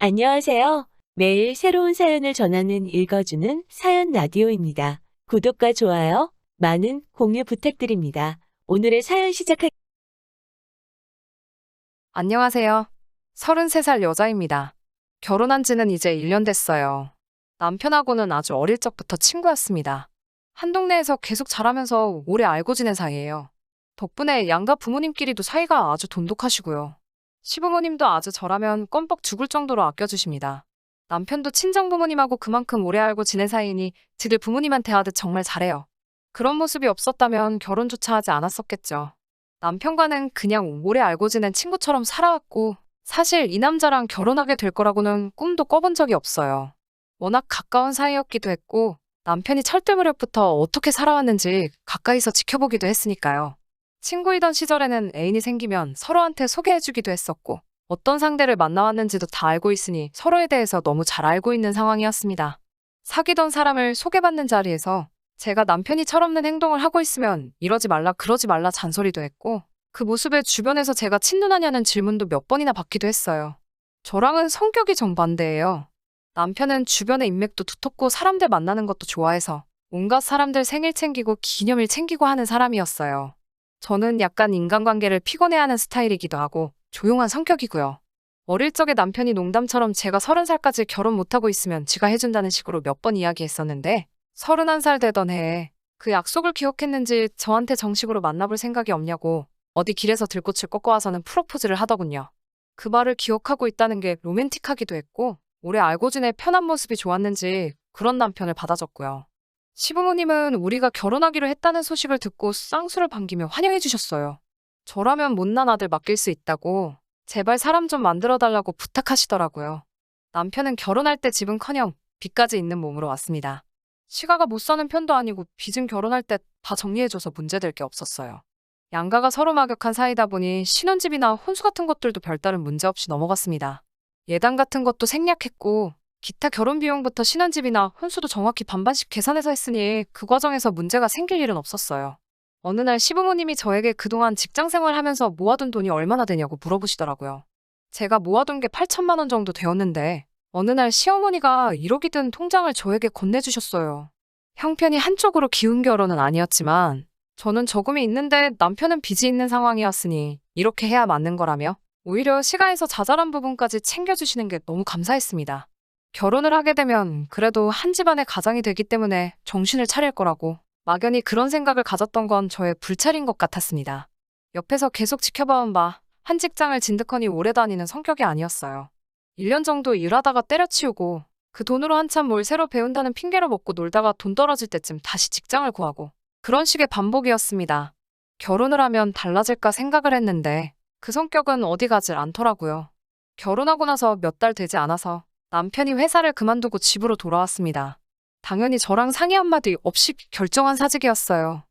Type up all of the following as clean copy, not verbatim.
안녕하세요. 매일 새로운 사연을 전하는 읽어주는 사연 라디오입니다. 구독과 좋아요, 많은 공유 부탁드립니다. 오늘의 사연 안녕하세요. 33살 여자입니다. 결혼한 지는 이제 1년 됐어요. 남편하고는 아주 어릴 적부터 친구였습니다. 한 동네에서 계속 자라면서 오래 알고 지낸 사이예요. 덕분에 양가 부모님끼리도 사이가 아주 돈독하시고요. 시부모님도 아주 저라면 껌뻑 죽을 정도로 아껴주십니다. 남편도 친정부모님하고 그만큼 오래 알고 지낸 사이니 지들 부모님한테 하듯 정말 잘해요. 그런 모습이 없었다면 결혼조차 하지 않았었겠죠. 남편과는 그냥 오래 알고 지낸 친구처럼 살아왔고, 사실 이 남자랑 결혼하게 될 거라고는 꿈도 꿔본 적이 없어요. 워낙 가까운 사이였기도 했고, 남편이 철들 무렵부터 어떻게 살아왔는지 가까이서 지켜보기도 했으니까요. 친구이던 시절에는 애인이 생기면 서로한테 소개해주기도 했었고, 어떤 상대를 만나왔는지도 다 알고 있으니 서로에 대해서 너무 잘 알고 있는 상황이었습니다. 사귀던 사람을 소개받는 자리에서 제가 남편이 철없는 행동을 하고 있으면 이러지 말라 그러지 말라 잔소리도 했고, 그 모습에 주변에서 제가 친누나냐는 질문도 몇 번이나 받기도 했어요. 저랑은 성격이 정반대예요. 남편은 주변의 인맥도 두텁고 사람들 만나는 것도 좋아해서 온갖 사람들 생일 챙기고 기념일 챙기고 하는 사람이었어요. 저는 약간 인간관계를 피곤해하는 스타일이기도 하고 조용한 성격이고요. 어릴 적에 남편이 농담처럼 제가 30살까지 결혼 못하고 있으면 지가 해준다는 식으로 몇 번 이야기했었는데 31살 되던 해에 그 약속을 기억했는지 저한테 정식으로 만나볼 생각이 없냐고 어디 길에서 들꽃을 꺾어와서는 프로포즈를 하더군요. 그 말을 기억하고 있다는 게 로맨틱하기도 했고 오래 알고 지내 편한 모습이 좋았는지 그런 남편을 받아줬고요. 시부모님은 우리가 결혼하기로 했다는 소식을 듣고 쌍수를 반기며 환영해 주셨어요. 저라면 못난 아들 맡길 수 있다고 제발 사람 좀 만들어달라고 부탁하시더라고요. 남편은 결혼할 때 집은커녕 빚까지 있는 몸으로 왔습니다. 시가가 못 사는 편도 아니고 빚은 결혼할 때 다 정리해줘서 문제될 게 없었어요. 양가가 서로 막역한 사이다 보니 신혼집이나 혼수 같은 것들도 별다른 문제 없이 넘어갔습니다. 예단 같은 것도 생략했고 기타 결혼 비용부터 신혼집이나 혼수도 정확히 반반씩 계산해서 했으니 그 과정에서 문제가 생길 일은 없었어요. 어느 날 시부모님이 저에게 그동안 직장생활 하면서 모아둔 돈이 얼마나 되냐고 물어보시더라고요. 제가 모아둔 게 8천만 원 정도 되었는데 어느 날 시어머니가 1억이 든 통장을 저에게 건네주셨어요. 형편이 한쪽으로 기운 결혼은 아니었지만 저는 저금이 있는데 남편은 빚이 있는 상황이었으니 이렇게 해야 맞는 거라며 오히려 시가에서 자잘한 부분까지 챙겨주시는 게 너무 감사했습니다. 결혼을 하게 되면 그래도 한 집안의 가장이 되기 때문에 정신을 차릴 거라고 막연히 그런 생각을 가졌던 건 저의 불찰인 것 같았습니다. 옆에서 계속 지켜봐온 바 한 직장을 진득하니 오래 다니는 성격이 아니었어요. 1년 정도 일하다가 때려치우고 그 돈으로 한참 뭘 새로 배운다는 핑계로 먹고 놀다가 돈 떨어질 때쯤 다시 직장을 구하고 그런 식의 반복이었습니다. 결혼을 하면 달라질까 생각을 했는데 그 성격은 어디 가질 않더라고요. 결혼하고 나서 몇 달 되지 않아서 남편이 회사를 그만두고 집으로 돌아왔습니다. 당연히 저랑 상의 한마디 없이 결정한 사직이었어요.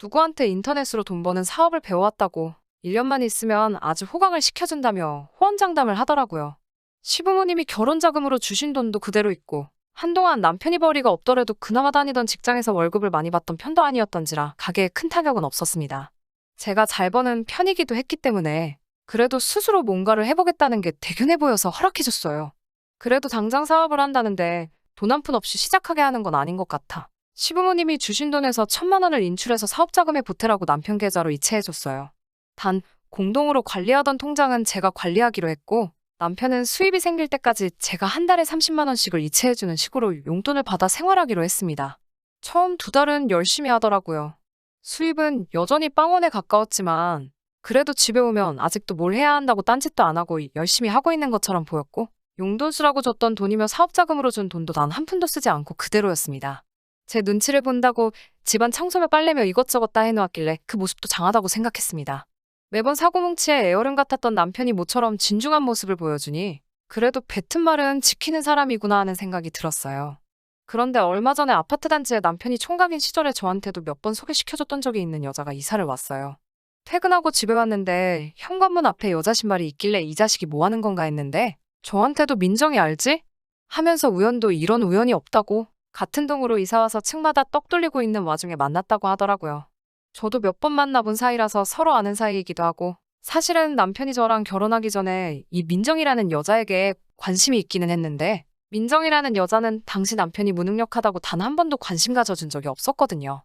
누구한테 인터넷으로 돈 버는 사업을 배워왔다고 1년만 있으면 아주 호강을 시켜준다며 호언장담을 하더라고요. 시부모님이 결혼자금으로 주신 돈도 그대로 있고 한동안 남편이 벌이가 없더라도 그나마 다니던 직장에서 월급을 많이 받던 편도 아니었던지라 가게에 큰 타격은 없었습니다. 제가 잘 버는 편이기도 했기 때문에 그래도 스스로 뭔가를 해보겠다는 게 대견해 보여서 허락해줬어요. 그래도 당장 사업을 한다는데 돈 한 푼 없이 시작하게 하는 건 아닌 것 같아. 시부모님이 주신 돈에서 1,000만 원을 인출해서 사업자금에 보태라고 남편 계좌로 이체해줬어요. 단, 공동으로 관리하던 통장은 제가 관리하기로 했고 남편은 수입이 생길 때까지 제가 한 달에 30만 원씩을 이체해주는 식으로 용돈을 받아 생활하기로 했습니다. 처음 2달은 열심히 하더라고요. 수입은 여전히 빵원에 가까웠지만 그래도 집에 오면 아직도 뭘 해야 한다고 딴짓도 안 하고 열심히 하고 있는 것처럼 보였고 용돈 쓰라고 줬던 돈이며 사업자금으로 준 돈도 단 한 푼도 쓰지 않고 그대로였습니다. 제 눈치를 본다고 집안 청소며 빨래며 이것저것 다 해놓았길래 그 모습도 장하다고 생각했습니다. 매번 사고뭉치에 애어른 같았던 남편이 모처럼 진중한 모습을 보여주니 그래도 뱉은 말은 지키는 사람이구나 하는 생각이 들었어요. 그런데 얼마 전에 아파트 단지에 남편이 총각인 시절에 저한테도 몇 번 소개시켜줬던 적이 있는 여자가 이사를 왔어요. 퇴근하고 집에 왔는데 현관문 앞에 여자 신발이 있길래 이 자식이 뭐 하는 건가 했는데 저한테도 민정이 알지? 하면서 우연도 이런 우연이 없다고 같은 동으로 이사와서 층마다 떡 돌리고 있는 와중에 만났다고 하더라고요. 저도 몇 번 만나본 사이라서 서로 아는 사이이기도 하고 사실은 남편이 저랑 결혼하기 전에 이 민정이라는 여자에게 관심이 있기는 했는데 민정이라는 여자는 당시 남편이 무능력하다고 단 한 번도 관심 가져준 적이 없었거든요.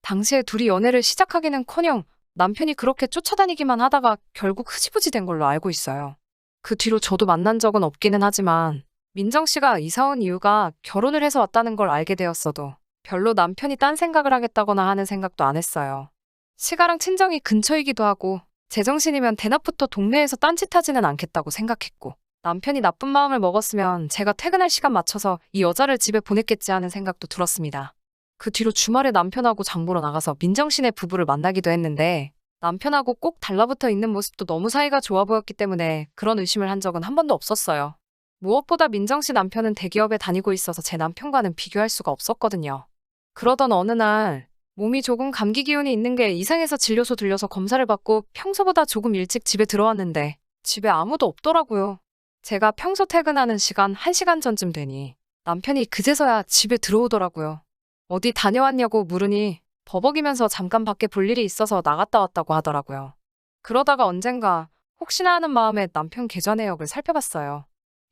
당시에 둘이 연애를 시작하기는커녕 남편이 그렇게 쫓아다니기만 하다가 결국 흐지부지 된 걸로 알고 있어요. 그 뒤로 저도 만난 적은 없기는 하지만 민정 씨가 이사 온 이유가 결혼을 해서 왔다는 걸 알게 되었어도 별로 남편이 딴 생각을 하겠다거나 하는 생각도 안 했어요. 시가랑 친정이 근처이기도 하고 제정신이면 대낮부터 동네에서 딴짓하지는 않겠다고 생각했고 남편이 나쁜 마음을 먹었으면 제가 퇴근할 시간 맞춰서 이 여자를 집에 보냈겠지 하는 생각도 들었습니다. 그 뒤로 주말에 남편하고 장 보러 나가서 민정 씨네 부부를 만나기도 했는데 남편하고 꼭 달라붙어 있는 모습도 너무 사이가 좋아 보였기 때문에 그런 의심을 한 적은 한 번도 없었어요. 무엇보다 민정 씨 남편은 대기업에 다니고 있어서 제 남편과는 비교할 수가 없었거든요. 그러던 어느 날 몸이 조금 감기 기운이 있는 게 이상해서 진료소 들려서 검사를 받고 평소보다 조금 일찍 집에 들어왔는데 집에 아무도 없더라고요. 제가 평소 퇴근하는 시간 1시간 전쯤 되니 남편이 그제서야 집에 들어오더라고요. 어디 다녀왔냐고 물으니 버벅이면서 잠깐 밖에 볼 일이 있어서 나갔다 왔다고 하더라고요. 그러다가 언젠가 혹시나 하는 마음에 남편 계좌 내역을 살펴봤어요.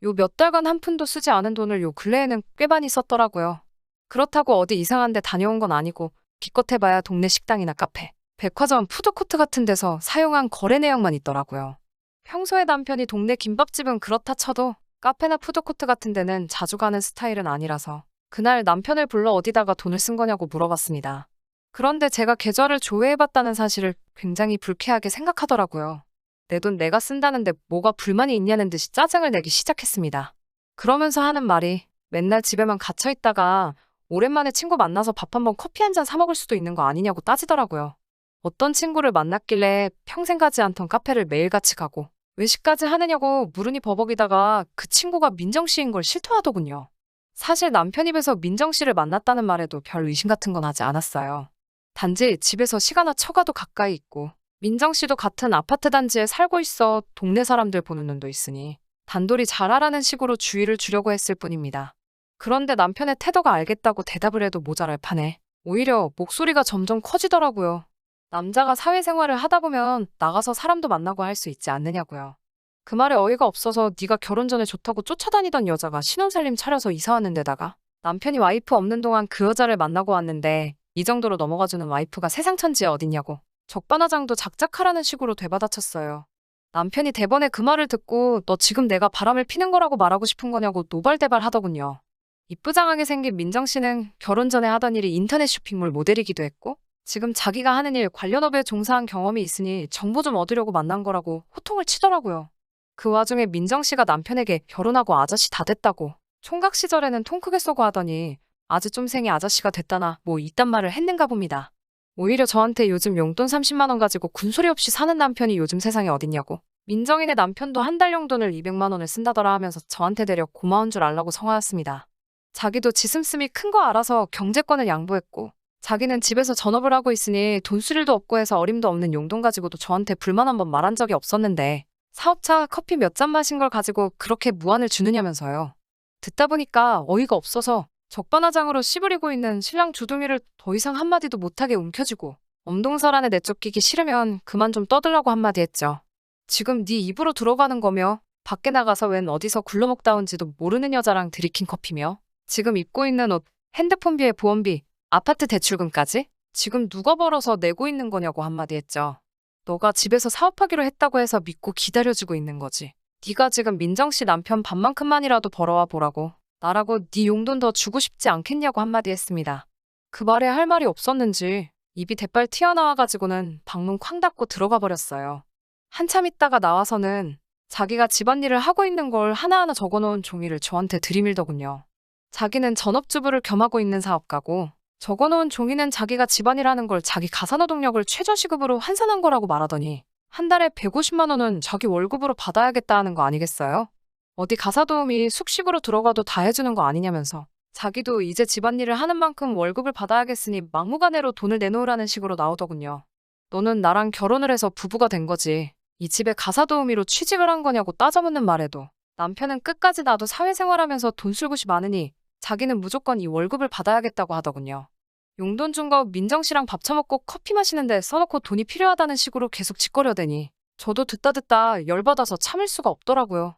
요 몇 달간 한 푼도 쓰지 않은 돈을 요 근래에는 꽤 많이 썼더라고요. 그렇다고 어디 이상한 데 다녀온 건 아니고 기껏해봐야 동네 식당이나 카페, 백화점, 푸드코트 같은 데서 사용한 거래 내역만 있더라고요. 평소에 남편이 동네 김밥집은 그렇다 쳐도 카페나 푸드코트 같은 데는 자주 가는 스타일은 아니라서 그날 남편을 불러 어디다가 돈을 쓴 거냐고 물어봤습니다. 그런데 제가 계좌를 조회해봤다는 사실을 굉장히 불쾌하게 생각하더라고요. 내 돈 내가 쓴다는데 뭐가 불만이 있냐는 듯이 짜증을 내기 시작했습니다. 그러면서 하는 말이 맨날 집에만 갇혀있다가 오랜만에 친구 만나서 밥 한번 커피 한 잔 사 먹을 수도 있는 거 아니냐고 따지더라고요. 어떤 친구를 만났길래 평생 가지 않던 카페를 매일같이 가고 외식까지 하느냐고 물으니 버벅이다가 그 친구가 민정 씨인 걸 실토하더군요. 사실 남편 입에서 민정 씨를 만났다는 말에도 별 의심 같은 건 하지 않았어요. 단지 집에서 시가나 처가도 가까이 있고 민정 씨도 같은 아파트 단지에 살고 있어 동네 사람들 보는 눈도 있으니 단돌이 잘 하라는 식으로 주의를 주려고 했을 뿐입니다. 그런데 남편의 태도가 알겠다고 대답을 해도 모자랄 판에 오히려 목소리가 점점 커지더라고요. 남자가 사회생활을 하다 보면 나가서 사람도 만나고 할 수 있지 않느냐고요. 그 말에 어이가 없어서 네가 결혼 전에 좋다고 쫓아다니던 여자가 신혼살림 차려서 이사 왔는데다가 남편이 와이프 없는 동안 그 여자를 만나고 왔는데 이 정도로 넘어가주는 와이프가 세상 천지에 어딨냐고 적반하장도 작작하라는 식으로 되받아쳤어요. 남편이 대번에 그 말을 듣고 너 지금 내가 바람을 피는 거라고 말하고 싶은 거냐고 노발대발 하더군요. 이쁘장하게 생긴 민정 씨는 결혼 전에 하던 일이 인터넷 쇼핑몰 모델이기도 했고 지금 자기가 하는 일 관련 업에 종사한 경험이 있으니 정보 좀 얻으려고 만난 거라고 호통을 치더라고요. 그 와중에 민정 씨가 남편에게 결혼하고 아저씨 다 됐다고 총각 시절에는 통 크게 쏘고 하더니 아주 쫌생이 아저씨가 됐다나 뭐 이딴 말을 했는가 봅니다. 오히려 저한테 요즘 용돈 30만 원 가지고 군소리 없이 사는 남편이 요즘 세상에 어딨냐고 민정이네 남편도 한 달 용돈을 200만 원을 쓴다더라 하면서 저한테 대려 고마운 줄 알라고 성화였습니다. 자기도 지슴씀이 큰 거 알아서 경제권을 양보했고 자기는 집에서 전업을 하고 있으니 돈 쓸 일도 없고 해서 어림도 없는 용돈 가지고도 저한테 불만 한번 말한 적이 없었는데 사업차 커피 몇 잔 마신 걸 가지고 그렇게 무안을 주느냐면서요. 듣다 보니까 어이가 없어서 적반하장으로 씨부리고 있는 신랑 주둥이를 더 이상 한마디도 못하게 움켜쥐고 엄동설 안에 내쫓기기 싫으면 그만 좀 떠들라고 한마디 했죠. 지금 네 입으로 들어가는 거며 밖에 나가서 웬 어디서 굴러먹다 온지도 모르는 여자랑 들이킨 커피며 지금 입고 있는 옷, 핸드폰비에 보험비, 아파트 대출금까지 지금 누가 벌어서 내고 있는 거냐고 한마디 했죠. 너가 집에서 사업하기로 했다고 해서 믿고 기다려주고 있는 거지. 네가 지금 민정 씨 남편 반만큼만이라도 벌어와 보라고. 나라고 네 용돈 더 주고 싶지 않겠냐고 한마디 했습니다. 그 말에 할 말이 없었는지 입이 대빨 튀어나와가지고는 방문 쾅 닫고 들어가 버렸어요. 한참 있다가 나와서는 자기가 집안일을 하고 있는 걸 하나하나 적어놓은 종이를 저한테 들이밀더군요. 자기는 전업주부를 겸하고 있는 사업가고 적어놓은 종이는 자기가 집안일 하는 걸 자기 가사노동력을 최저시급으로 환산한 거라고 말하더니 한 달에 150만 원은 자기 월급으로 받아야겠다 하는 거 아니겠어요? 어디 가사도우미 숙식으로 들어가도 다 해주는 거 아니냐면서 자기도 이제 집안일을 하는 만큼 월급을 받아야겠으니 막무가내로 돈을 내놓으라는 식으로 나오더군요. 너는 나랑 결혼을 해서 부부가 된 거지. 이 집에 가사도우미로 취직을 한 거냐고 따져묻는 말에도 남편은 끝까지 나도 사회생활하면서 돈 쓸 곳이 많으니 자기는 무조건 이 월급을 받아야겠다고 하더군요. 용돈 준 거 민정 씨랑 밥 처먹고 커피 마시는데 써놓고 돈이 필요하다는 식으로 계속 짓거려대니 저도 듣다 열받아서 참을 수가 없더라고요.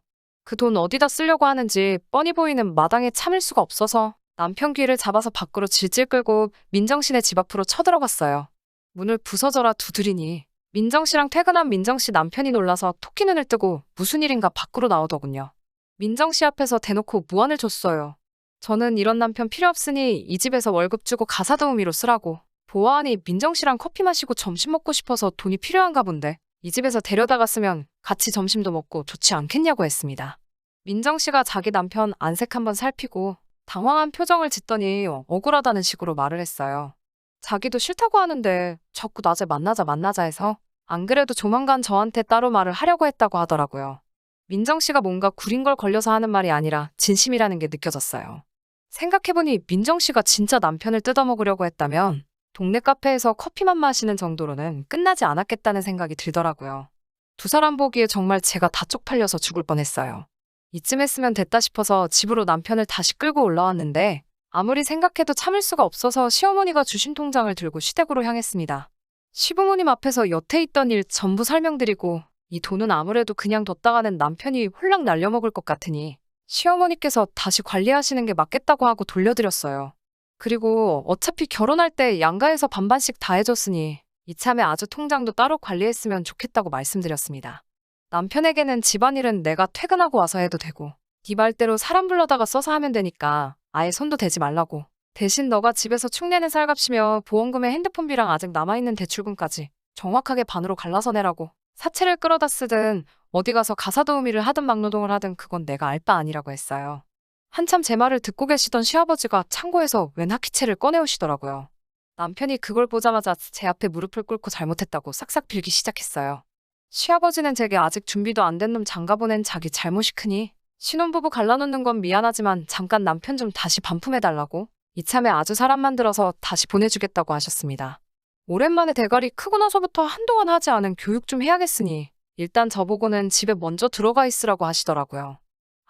그 돈 어디다 쓰려고 하는지 뻔히 보이는 마당에 참을 수가 없어서 남편 귀를 잡아서 밖으로 질질 끌고 민정 씨네 집 앞으로 쳐들어갔어요. 문을 부서져라 두드리니 민정 씨랑 퇴근한 민정 씨 남편이 놀라서 토끼 눈을 뜨고 무슨 일인가 밖으로 나오더군요. 민정 씨 앞에서 대놓고 무안을 줬어요. 저는 이런 남편 필요 없으니 이 집에서 월급 주고 가사도우미로 쓰라고. 보아하니 민정 씨랑 커피 마시고 점심 먹고 싶어서 돈이 필요한가 본데 이 집에서 데려다가 쓰면 같이 점심도 먹고 좋지 않겠냐고 했습니다. 민정 씨가 자기 남편 안색 한번 살피고 당황한 표정을 짓더니 억울하다는 식으로 말을 했어요. 자기도 싫다고 하는데 자꾸 낮에 만나자 해서 안 그래도 조만간 저한테 따로 말을 하려고 했다고 하더라고요. 민정 씨가 뭔가 구린 걸 걸려서 하는 말이 아니라 진심이라는 게 느껴졌어요. 생각해보니 민정 씨가 진짜 남편을 뜯어먹으려고 했다면 동네 카페에서 커피만 마시는 정도로는 끝나지 않았겠다는 생각이 들더라고요. 두 사람 보기에 정말 제가 다 쪽팔려서 죽을 뻔했어요. 이쯤 했으면 됐다 싶어서 집으로 남편을 다시 끌고 올라왔는데 아무리 생각해도 참을 수가 없어서 시어머니가 주신 통장을 들고 시댁으로 향했습니다. 시부모님 앞에서 여태 있던 일 전부 설명드리고 이 돈은 아무래도 그냥 뒀다가는 남편이 홀랑 날려먹을 것 같으니 시어머니께서 다시 관리하시는 게 맞겠다고 하고 돌려드렸어요. 그리고 어차피 결혼할 때 양가에서 반반씩 다 해줬으니 이참에 아주 통장도 따로 관리했으면 좋겠다고 말씀드렸습니다. 남편에게는 집안일은 내가 퇴근하고 와서 해도 되고 네 말대로 사람 불러다가 써서 하면 되니까 아예 손도 대지 말라고. 대신 너가 집에서 축내는 살값이며 보험금에 핸드폰비랑 아직 남아있는 대출금까지 정확하게 반으로 갈라서 내라고. 사채를 끌어다 쓰든 어디 가서 가사도우미를 하든 막노동을 하든 그건 내가 알 바 아니라고 했어요. 한참 제 말을 듣고 계시던 시아버지가 창고에서 웬 하키채를 꺼내오시더라고요. 남편이 그걸 보자마자 제 앞에 무릎을 꿇고 잘못했다고 싹싹 빌기 시작했어요. 시아버지는 제게 아직 준비도 안 된 놈 장가보낸 자기 잘못이 크니 신혼부부 갈라놓는 건 미안하지만 잠깐 남편 좀 다시 반품해달라고 이참에 아주 사람 만들어서 다시 보내주겠다고 하셨습니다. 오랜만에 대가리 크고 나서부터 한동안 하지 않은 교육 좀 해야겠으니 일단 저보고는 집에 먼저 들어가 있으라고 하시더라고요.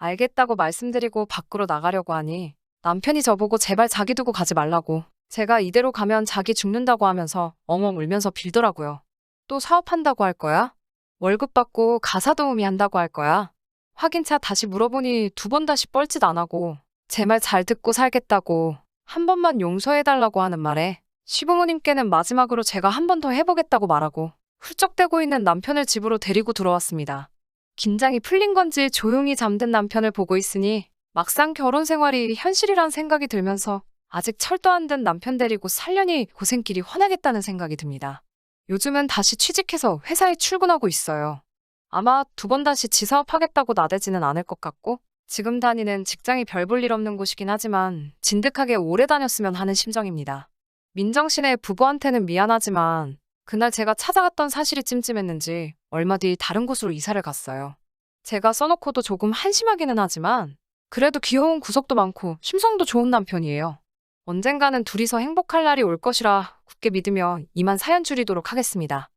알겠다고 말씀드리고 밖으로 나가려고 하니 남편이 저보고 제발 자기 두고 가지 말라고. 제가 이대로 가면 자기 죽는다고 하면서 엉엉 울면서 빌더라고요. 또 사업한다고 할 거야? 월급 받고 가사도우미 한다고 할 거야? 확인차 다시 물어보니 두 번 다시 뻘짓 안 하고 제 말 잘 듣고 살겠다고 한 번만 용서해달라고 하는 말에 시부모님께는 마지막으로 제가 한 번 더 해보겠다고 말하고 훌쩍대고 있는 남편을 집으로 데리고 들어왔습니다. 긴장이 풀린 건지 조용히 잠든 남편을 보고 있으니 막상 결혼 생활이 현실이란 생각이 들면서 아직 철도 안 든 남편 데리고 살려니 고생길이 훤하겠다는 생각이 듭니다. 요즘은 다시 취직해서 회사에 출근하고 있어요. 아마 두 번 다시 지사업하겠다고 나대지는 않을 것 같고 지금 다니는 직장이 별 볼 일 없는 곳이긴 하지만 진득하게 오래 다녔으면 하는 심정입니다. 민정씨네 부부한테는 미안하지만 그날 제가 찾아갔던 사실이 찜찜했는지 얼마 뒤 다른 곳으로 이사를 갔어요. 제가 써놓고도 조금 한심하기는 하지만 그래도 귀여운 구석도 많고 심성도 좋은 남편이에요. 언젠가는 둘이서 행복할 날이 올 것이라 굳게 믿으며 이만 사연 줄이도록 하겠습니다.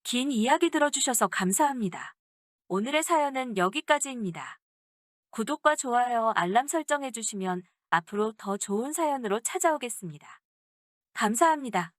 긴 이야기 들어주셔서 감사합니다. 오늘의 사연은 여기까지입니다. 구독과 좋아요, 알람 설정해주시면 앞으로 더 좋은 사연으로 찾아오겠습니다. 감사합니다.